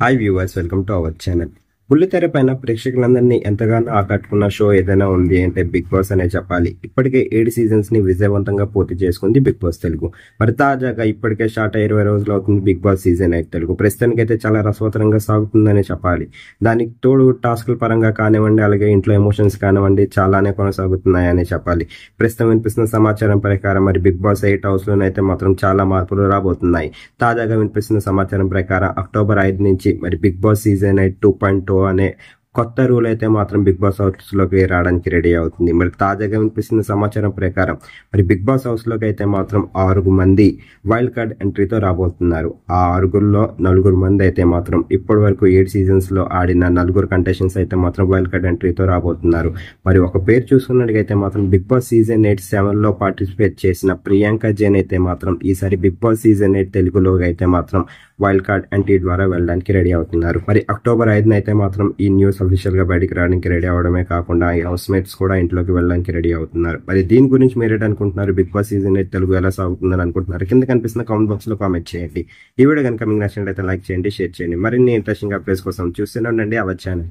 Hi viewers, welcome to our channel. బుల్లితెర పైన ప్రేక్షకులందరినీ ఎంతగానో ఆకట్టుకున్న షో ఏదైనా ఉంది అంటే బిగ్ బాస్ అనే చెప్పాలి. ఇప్పటికే 7 సీజన్స్ ని విజయవంతంగా పూర్తి చేసుకుంది బిగ్ బాస్ తెలుగు. మరి తాజాగా ఇప్పటికే స్టార్ట్ 20 రోజులు అవుతుంది బిగ్ బాస్ సీజన్ 8 తెలుగు. ప్రస్తుతానికైతే చాలా రసవత్తరంగా సాగుతుందనే చెప్పాలి. దానికి తోడు టాస్కుల పరంగా కానివ్వండి, అలాగే ఇంట్లో ఎమోషన్స్ కానివ్వండి, చాలానే కొనసాగుతున్నాయని చెప్పాలి. ప్రస్తుతం వినిపిస్తున్న సమాచారం ప్రకారం మరి బిగ్ బాస్ 8 హౌస్ లోనైతే మాత్రం చాలా మార్పులు రాబోతున్నాయి. తాజాగా వినిపిస్తున్న సమాచారం ప్రకారం అక్టోబర్ 5 నుంచి మరి బిగ్ బాస్ సీజన్ 8 2.0 అనే కొత్త రూల్ అయితే మాత్రం బిగ్ బాస్ హౌస్ లోకి రావడానికి రెడీ అవుతుంది. మరి తాజాగా వినిపిస్తున్న సమాచారం ప్రకారం మరి బిగ్ బాస్ హౌస్ లోకి అయితే మాత్రం 6 మంది వైల్డ్ కార్డ్ ఎంట్రీతో రాబోతున్నారు. ఆ 6గురిలో 4 మంది అయితే మాత్రం ఇప్పటి వరకు 7 సీజన్స్ లో ఆడిన 4 కంటెస్టెంట్స్ అయితే మాత్రం వైల్డ్ కార్డ్ ఎంట్రీతో రాబోతున్నారు. మరి ఒక పేరు చూసుకున్నట్టుగైతే మాత్రం బిగ్ బాస్ సీజన్ 8 7 లో పార్టిసిపేట్ చేసిన ప్రియాంక జైన్ అయితే మాత్రం ఈసారి బిగ్ బాస్ సీజన్ 8 తెలుగులో అయితే మాత్రం వైల్డ్ కార్డ్ ఎంట్రీ ద్వారా వెళ్ళడానికి రెడీ అవుతున్నారు. మరి అక్టోబర్ 5 అయితే మాత్రం ఈ న్యూస్ అఫీషియల్ గా బయటికి రావడానికి రెడీ అవడమే కాకుండా ఈ హౌస్ మేట్స్ కూడా ఇంట్లోకి వెళ్ళడానికి రెడీ అవుతున్నారు. మరి దీని గురించి మీరు ఏంటనుకుంటున్నారు? బిగ్ బాస్ సీజన్ 8 తెలుగు ఎలా సాగుతుందని అనుకుంటున్నారు? కింద కనిపిస్తున్న కామెంట్ బాక్స్ లో కామెంట్ చేయండి. ఈ వీడియో కనుక మీకు నచ్చినట్లయితే లైక్ చేయండి, షేర్ చేయండి. మరిన్ని ఇంట్రెస్టింగ్ అప్డేట్స్ కోసం చూస్తూనే ఉండండి అవర్ ఛానల్.